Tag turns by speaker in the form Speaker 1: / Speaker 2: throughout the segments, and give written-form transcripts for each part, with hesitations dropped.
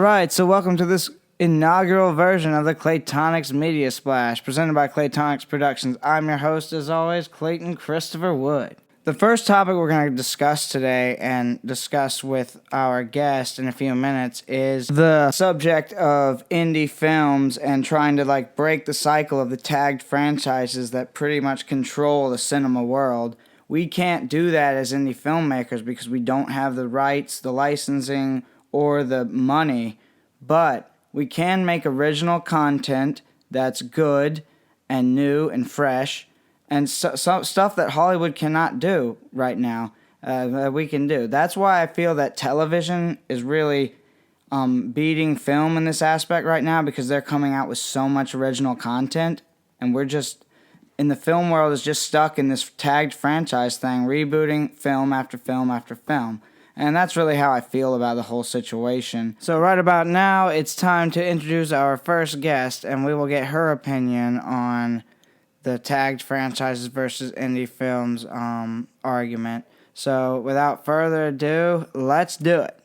Speaker 1: right, so welcome to this inaugural version of the Claytonix Media Splash, presented by Claytonix Productions. I'm your host, as always, Clayton Christopher Wood. The first topic we're going to discuss today and discuss with our guest in a few minutes is the subject of indie films and trying to break the cycle of the tagged franchises that pretty much control the cinema world. We can't do that as indie filmmakers because we don't have the rights, the licensing, or the money, but we can make original content that's good and new and fresh, and so stuff that Hollywood cannot do right now, that we can do. That's why I feel that television is really beating film in this aspect right now, because they're coming out with so much original content, and we're just, in the film world, is just stuck in this tagged franchise thing, rebooting film after film after film. And that's really how I feel about the whole situation. So right about now, it's time to introduce our first guest, and we will get her opinion on the tagged franchises versus indie films argument. So without further ado, let's do it.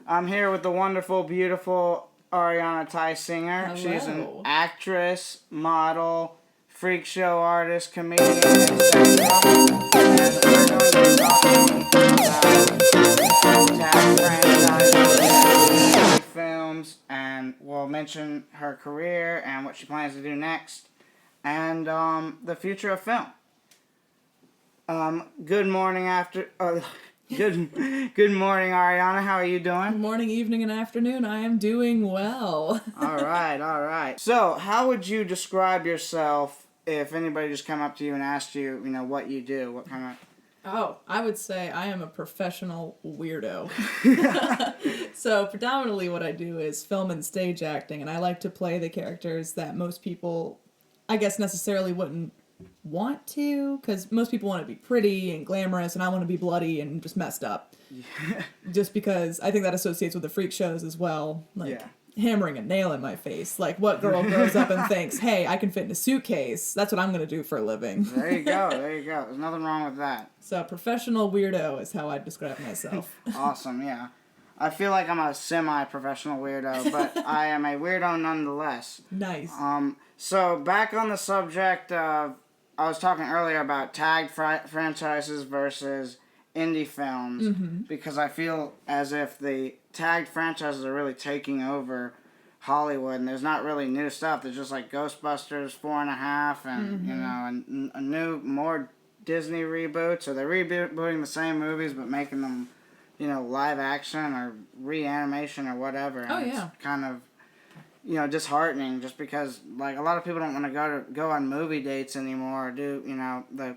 Speaker 1: I'm here with the wonderful, beautiful Arianna Tysinger.
Speaker 2: Hello.
Speaker 1: She's an actress, model, freak show artist, comedian, etc. And we're going to be talking about tagged franchises, films, and we'll mention her career and what she plans to do next, and the future of film. Good morning, good morning, Arianna. How are you doing?
Speaker 2: Morning, evening, and afternoon. I am doing well.
Speaker 1: All right. So, how would you describe yourself if anybody just came up to you and asked you, what you do? What kind of...
Speaker 2: Oh, I would say I am a professional weirdo. So, predominantly what I do is film and stage acting, and I like to play the characters that most people, I guess, necessarily wouldn't want to, because most people want to be pretty and glamorous, and I want to be bloody and just messed up. Yeah. Just because I think that associates with the freak shows as well. Hammering a nail in my face. Like, what girl grows up and thinks, hey, I can fit in a suitcase? That's what I'm going to do for a living.
Speaker 1: There you go. There's nothing wrong with that.
Speaker 2: So, professional weirdo is how I describe myself.
Speaker 1: Awesome, yeah. I feel like I'm a semi-professional weirdo, but I am a weirdo nonetheless.
Speaker 2: Nice.
Speaker 1: So, back on the subject of... I was talking earlier about tagged franchises versus indie films, because I feel as if the tagged franchises are really taking over Hollywood, and there's not really new stuff. There's just like Ghostbusters 4.5, and and new more Disney reboots, or they're rebooting the same movies but making them, live action or reanimation or whatever. And it's kind of disheartening, just because a lot of people don't want to go on movie dates anymore, or do the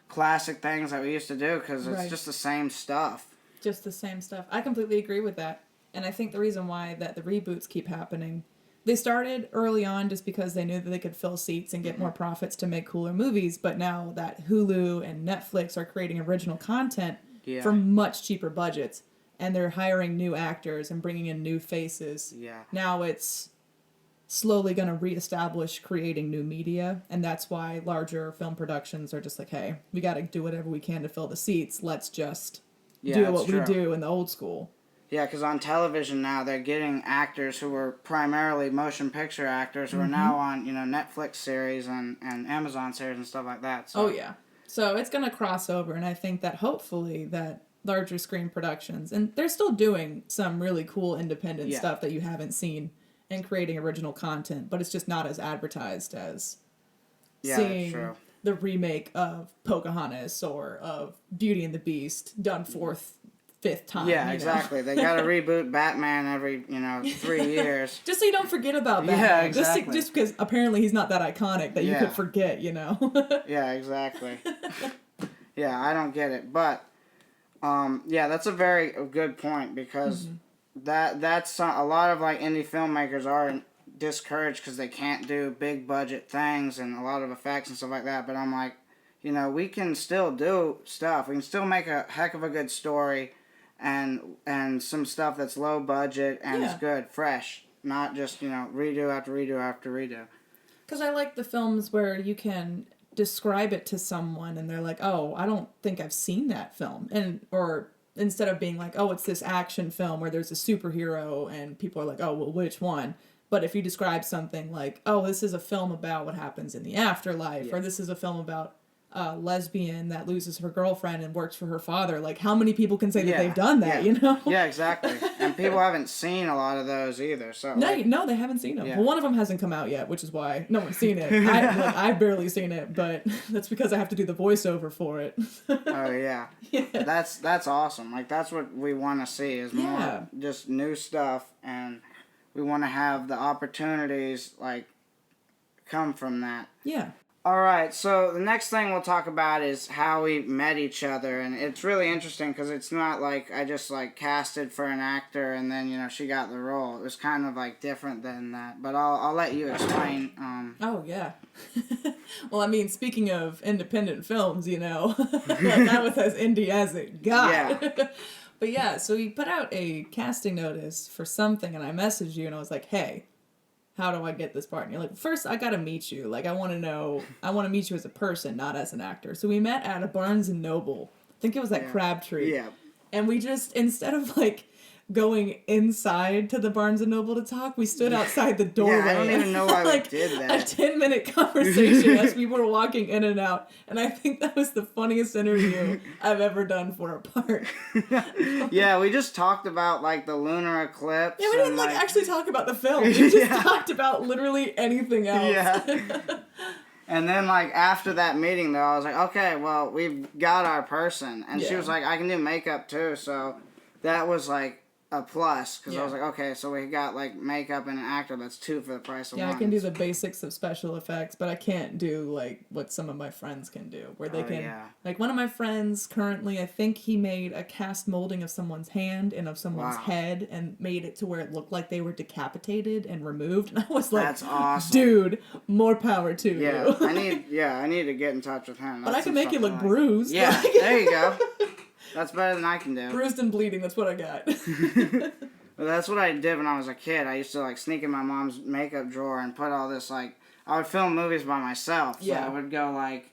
Speaker 1: classic things that we used to do, because it's just the same stuff.
Speaker 2: Just the same stuff. I completely agree with that. And I think the reason why that the reboots keep happening, they started early on just because they knew that they could fill seats and get more profits to make cooler movies, but now that Hulu and Netflix are creating original content for much cheaper budgets, and they're hiring new actors and bringing in new faces, now it's slowly going to reestablish creating new media, and that's why larger film productions are just like, hey, we got to do whatever we can to fill the seats. Let's just do what we do in the old school. Yeah,
Speaker 1: because on television now, they're getting actors who were primarily motion picture actors who are now on, Netflix series and Amazon series and stuff like that. So.
Speaker 2: Oh, yeah. So it's going to cross over, and I think that hopefully that larger screen productions, and they're still doing some really cool independent stuff that you haven't seen, and creating original content, but it's just not as advertised as seeing the remake of Pocahontas or of Beauty and the Beast done fifth time.
Speaker 1: Yeah, exactly. They got to reboot Batman every 3 years,
Speaker 2: just so you don't forget about Batman.
Speaker 1: Yeah, exactly.
Speaker 2: Just because apparently he's not that iconic that you could forget.
Speaker 1: Yeah, exactly. Yeah, I don't get it, but that's a very good point, because. That's a lot of indie filmmakers are discouraged because they can't do big budget things and a lot of effects and stuff like that. But I'm like, we can still do stuff. We can still make a heck of a good story, and some stuff that's low budget and is good, fresh, not just redo after redo after redo.
Speaker 2: Because I like the films where you can describe it to someone and they're like, oh, I don't think I've seen that film, or instead of being like, oh, it's this action film where there's a superhero and people are like, oh, well, which one? But if you describe something like, oh, this is a film about what happens in the afterlife, or this is a film about a lesbian that loses her girlfriend and works for her father, like, how many people can say that they've done that, you know?
Speaker 1: Yeah, exactly. And people haven't seen a lot of those either. So
Speaker 2: No, they haven't seen them. Yeah. Well, one of them hasn't come out yet, which is why no one's seen it. I've barely seen it, but that's because I have to do the voiceover for it.
Speaker 1: Oh, yeah. That's awesome. Like, that's what we want to see is more just new stuff, and we want to have the opportunities, like, come from that.
Speaker 2: Yeah.
Speaker 1: All right, so the next thing we'll talk about is how we met each other, and it's really interesting because it's not like I just, like, casted for an actor and then, you know, she got the role. It was kind of, like, different than that, but I'll let you explain.
Speaker 2: Oh, yeah. Well, I mean, speaking of independent films, you know, like, that was as indie as it got.
Speaker 1: Yeah.
Speaker 2: But yeah, so he put out a casting notice for something, and I messaged you, and I was like, hey, how do I get this part? And you're like, first, I gotta meet you. Like, I want to meet you as a person, not as an actor. So we met at a Barnes & Noble. I think it was at Crabtree.
Speaker 1: Yeah.
Speaker 2: And we just, instead of, like, going inside to the Barnes & Noble to talk, we stood outside the doorway.
Speaker 1: Yeah, I don't even know why
Speaker 2: like,
Speaker 1: we did that.
Speaker 2: A 10-minute conversation as we were walking in and out. And I think that was the funniest interview I've ever done for a part.
Speaker 1: Yeah, we just talked about, like, the lunar eclipse.
Speaker 2: Yeah, we didn't, like, actually talk about the film. We just talked about literally anything else.
Speaker 1: Yeah. And then, like, after that meeting, though, I was like, okay, well, we've got our person. And she was like, I can do makeup, too. So that was, like, a plus, because I was like, okay, so we got, like, makeup and an actor, that's 2 for the price of 1.
Speaker 2: Yeah, I can do the basics of special effects, but I can't do, like, what some of my friends can do, where they can, like, one of my friends currently, I think he made a cast molding of someone's hand and of someone's head, and made it to where it looked like they were decapitated and removed, and I was like, that's awesome. Dude, more power to you.
Speaker 1: I need to get in touch with him.
Speaker 2: But I can make you look bruised.
Speaker 1: Yeah, like, there you go. That's better than I can do.
Speaker 2: Bruised and bleeding, that's what I got.
Speaker 1: Well, that's what I did when I was a kid. I used to, like, sneak in my mom's makeup drawer and put all this, like, I would film movies by myself. So I would go, like,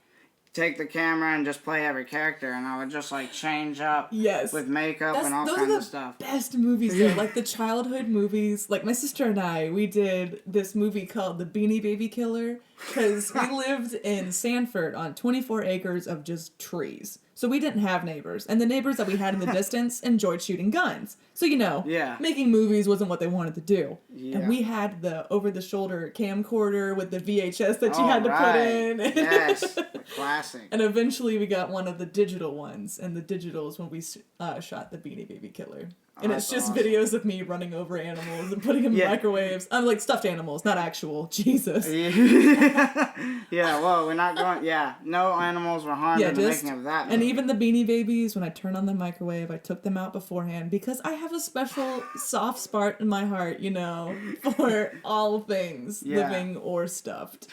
Speaker 1: take the camera and just play every character, and I would just, like, change up with makeup and all kinds of stuff.
Speaker 2: Those are the best movies, though. Like, the childhood movies. Like, my sister and I, we did this movie called The Beanie Baby Killer, because we lived in Sanford on 24 acres of just trees. So we didn't have neighbors. And the neighbors that we had in the distance enjoyed shooting guns. So, you know, making movies wasn't what they wanted to do. Yeah. And we had the over-the-shoulder camcorder with the VHS that you had to put in.
Speaker 1: Yes, classic.
Speaker 2: And eventually we got one of the digital ones. And the digital is when we shot The Beanie Baby Killer. And it's just videos of me running over animals and putting them in microwaves. I'm like stuffed animals, not actual. Jesus.
Speaker 1: Yeah, well, we're not going... Yeah, no animals were harmed in the making of that movie.
Speaker 2: And even the Beanie Babies, when I turned on the microwave, I took them out beforehand because I have a special soft spot in my heart, you know, for all things, living or stuffed.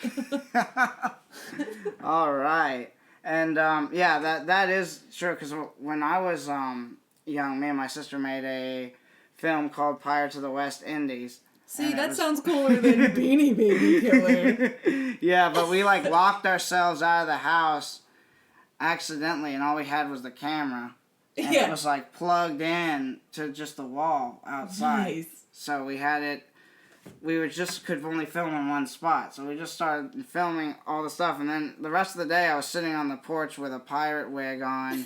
Speaker 1: All right. And, that is true, because when I was... young, me and my sister made a film called Pirates of the West Indies.
Speaker 2: See, that sounds cooler than Beanie Baby Killer.
Speaker 1: Yeah, but we, like, locked ourselves out of the house accidentally, and all we had was the camera. And it was, like, plugged in to just the wall outside. Nice. So we had it... We could only film in one spot. So we just started filming all the stuff, and then the rest of the day I was sitting on the porch with a pirate wig on...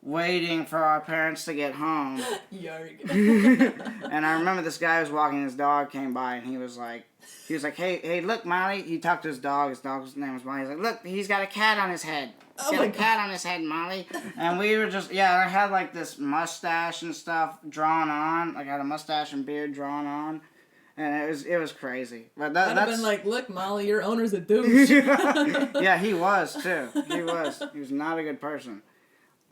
Speaker 1: waiting for our parents to get home.
Speaker 2: Yarg.
Speaker 1: And I remember this guy was walking, his dog came by, and he was like, hey, look, Molly. He talked to his dog's name was Molly. He's like, look, he's got a cat on his head. He's got a cat on his head, Molly. And we were just, I had like this mustache and stuff drawn on. Like I had a mustache and beard drawn on. And it was crazy. But
Speaker 2: I'd have been like, look, Molly, your owner's a douche.
Speaker 1: Yeah, he was, too. He was not a good person.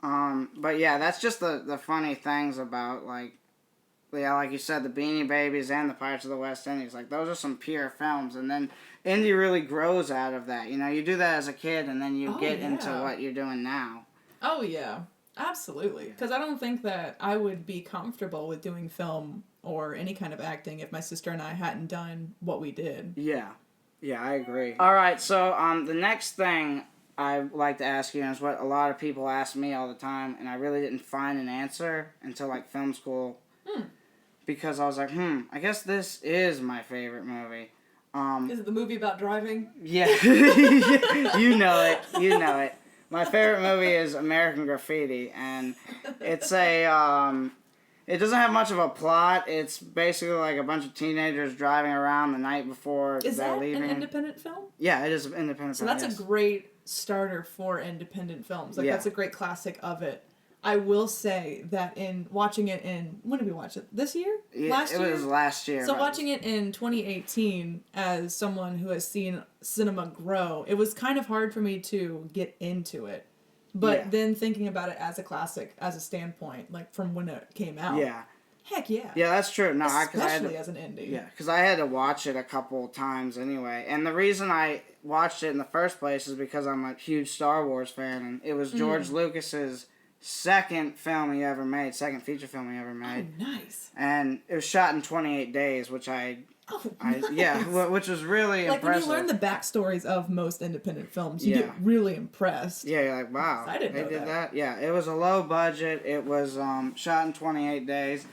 Speaker 1: But yeah, that's just the funny things about, like you said, the Beanie Babies and the Pirates of the West Indies. Like, those are some pure films, and then indie really grows out of that. You know, you do that as a kid, and then you get into what you're doing now.
Speaker 2: Oh, yeah. Absolutely. Because I don't think that I would be comfortable with doing film or any kind of acting if my sister and I hadn't done what we did.
Speaker 1: Yeah. Yeah, I agree. All right, so the next thing I like to ask you, and it's what a lot of people ask me all the time, and I really didn't find an answer until like film school, because I was like, I guess this is my favorite movie.
Speaker 2: Is it the movie about driving?
Speaker 1: Yeah, you know it. You know it. My favorite movie is American Graffiti, and it's it doesn't have much of a plot. It's basically like a bunch of teenagers driving around the night before they're leaving.
Speaker 2: Is that an independent film?
Speaker 1: Yeah, it is an independent film.
Speaker 2: So that's a great starter for independent films. Like,
Speaker 1: Yeah.
Speaker 2: that's a great classic of it. I will say that in watching it when did we watch it? This year? Last year?
Speaker 1: It was last year.
Speaker 2: So watching it in 2018 as someone who has seen cinema grow, it was kind of hard for me to get into it. But then thinking about it as a classic, as a standpoint, like from when it came out.
Speaker 1: Yeah.
Speaker 2: Heck yeah.
Speaker 1: Yeah, that's true. No,
Speaker 2: especially as an indie.
Speaker 1: Yeah, because I had to watch it a couple times anyway. And the reason I watched it in the first place is because I'm a huge Star Wars fan, and it was George Lucas's second film he ever made, second feature film he ever made.
Speaker 2: Oh, nice.
Speaker 1: And it was shot in 28 days, which
Speaker 2: nice.
Speaker 1: which was really
Speaker 2: like
Speaker 1: impressive.
Speaker 2: When you learn the backstories of most independent films, you get really impressed.
Speaker 1: Yeah, you're like, wow,
Speaker 2: I didn't know
Speaker 1: did
Speaker 2: that.
Speaker 1: that. Yeah, it was a low budget. It was shot in 28 days.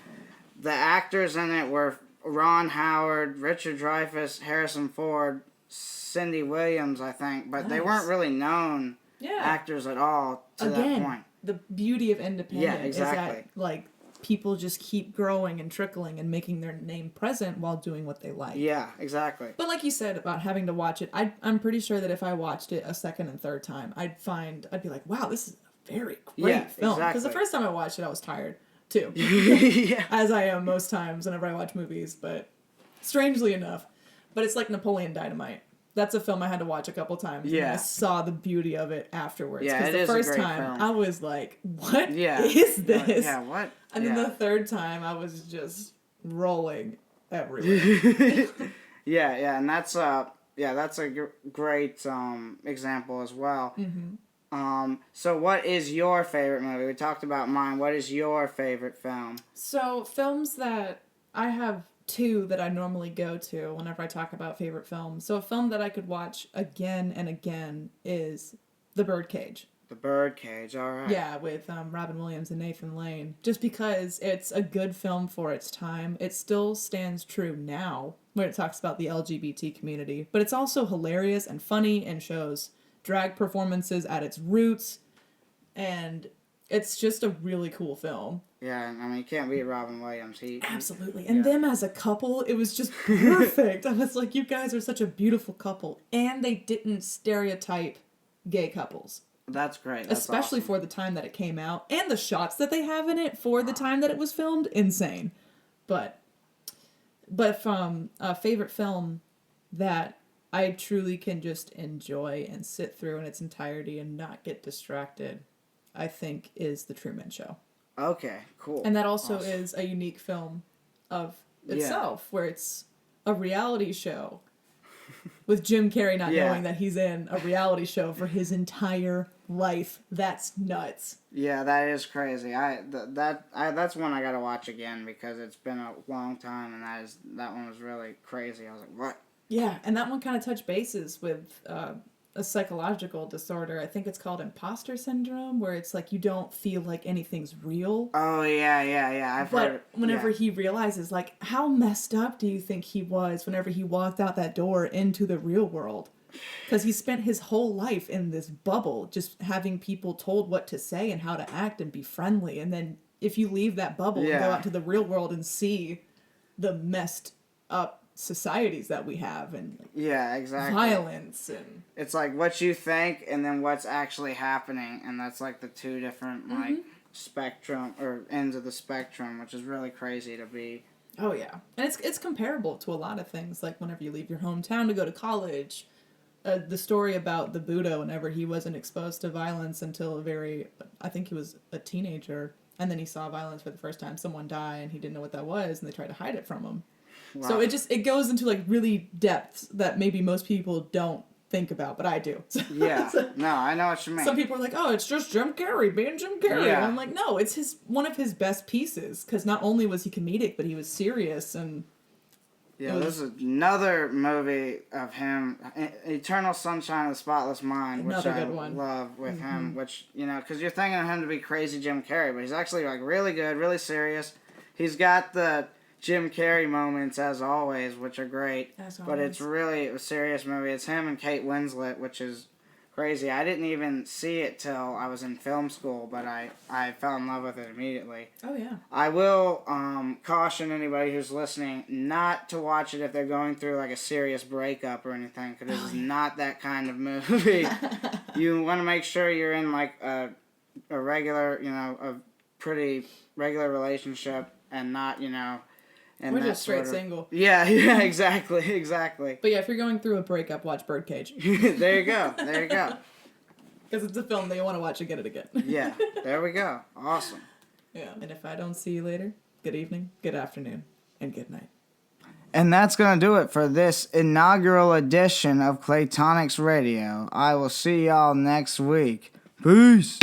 Speaker 1: The actors in it were Ron Howard, Richard Dreyfuss, Harrison Ford, Cindy Williams, I think, but they weren't really known actors at all to that point.
Speaker 2: The beauty of independent is that, like, people just keep growing and trickling and making their name present while doing what they like.
Speaker 1: Yeah, exactly.
Speaker 2: But like you said about having to watch it, I'm pretty sure that if I watched it a second and third time, I'd be like, wow, this is a very great film. Because the first time I watched it, I was tired, too. As I am most times whenever I watch movies, but strangely enough. But it's like Napoleon Dynamite. That's a film I had to watch a couple times. Yeah. And I saw the beauty of it afterwards.
Speaker 1: Yeah,
Speaker 2: because the first time
Speaker 1: film.
Speaker 2: I was like, what is this?
Speaker 1: Yeah, what?
Speaker 2: And then the third time I was just rolling everywhere.
Speaker 1: yeah, and that's a great example as well. So what is your favorite movie? We talked about mine. What is your favorite film?
Speaker 2: So films that I have two that I normally go to whenever I talk about favorite films. So a film that I could watch again and again is The Birdcage.
Speaker 1: The Birdcage, all right.
Speaker 2: Yeah, with Robin Williams and Nathan Lane. Just because it's a good film for its time. It still stands true now when it talks about the LGBT community. But it's also hilarious and funny and shows drag performances at its roots. And it's just a really cool film.
Speaker 1: Yeah, I mean, you can't beat Robin Williams.
Speaker 2: Absolutely. And them as a couple, it was just perfect. I was like, you guys are such a beautiful couple. And they didn't stereotype gay couples.
Speaker 1: That's great. That's
Speaker 2: especially
Speaker 1: awesome.
Speaker 2: For the time that it came out. And the shots that they have in it for the time that it was filmed, insane. But from a favorite film that I truly can just enjoy and sit through in its entirety and not get distracted, I think is The Truman Show.
Speaker 1: Okay, cool.
Speaker 2: And that also is a unique film of itself, where it's a reality show with Jim Carrey not knowing that he's in a reality show for his entire life. That's nuts.
Speaker 1: Yeah, that is crazy. That's one I gotta watch again because it's been a long time, and that one was really crazy. I was like, what?
Speaker 2: Yeah, and that one kind of touched bases with a psychological disorder. I think it's called imposter syndrome, where it's like you don't feel like anything's real.
Speaker 1: Oh, yeah. I've heard it.
Speaker 2: Whenever he realizes, like, how messed up do you think he was whenever he walked out that door into the real world? Because he spent his whole life in this bubble, just having people told what to say and how to act and be friendly. And then if you leave that bubble and go out to the real world and see the messed up societies that we have and
Speaker 1: exactly
Speaker 2: violence, and
Speaker 1: it's like what you think and then what's actually happening, and that's like the two different like spectrum or ends of the spectrum, which is really crazy to be.
Speaker 2: Oh yeah, and it's comparable to a lot of things, like whenever you leave your hometown to go to college. The story about the Buddha, whenever he wasn't exposed to violence until I think he was a teenager, and then he saw violence for the first time, someone die, and he didn't know what that was, and they tried to hide it from him. Wow. So it goes into like really depths that maybe most people don't think about, but I do.
Speaker 1: Yeah, no, I know what you mean.
Speaker 2: Some people are like, oh, it's just Jim Carrey being Jim Carrey.
Speaker 1: Yeah.
Speaker 2: And I'm like, no, it's one of his best pieces, because not only was he comedic, but he was serious, and
Speaker 1: Yeah, this is another movie of him, Eternal Sunshine of the Spotless Mind, which
Speaker 2: Another
Speaker 1: I
Speaker 2: good one.
Speaker 1: love with him, which, because you're thinking of him to be crazy Jim Carrey, but he's actually, like, really good, really serious. He's got the Jim Carrey moments, as always, which are great, but it's really a serious movie. It's him and Kate Winslet, which is crazy. I didn't even see it till I was in film school, but I fell in love with it immediately.
Speaker 2: Oh, yeah.
Speaker 1: I will caution anybody who's listening not to watch it if they're going through like a serious breakup or anything, because it's not that kind of movie. You want to make sure you're in like a regular, a pretty regular relationship and not, and
Speaker 2: we're just straight single.
Speaker 1: Yeah, exactly.
Speaker 2: But yeah, if you're going through a breakup, watch Birdcage.
Speaker 1: There you go.
Speaker 2: Because it's a film that you want to watch again and again.
Speaker 1: Yeah, there we go. Awesome.
Speaker 2: Yeah. And if I don't see you later, good evening, good afternoon, and good night.
Speaker 1: And that's going to do it for this inaugural edition of Claytonix Radio. I will see y'all next week. Peace.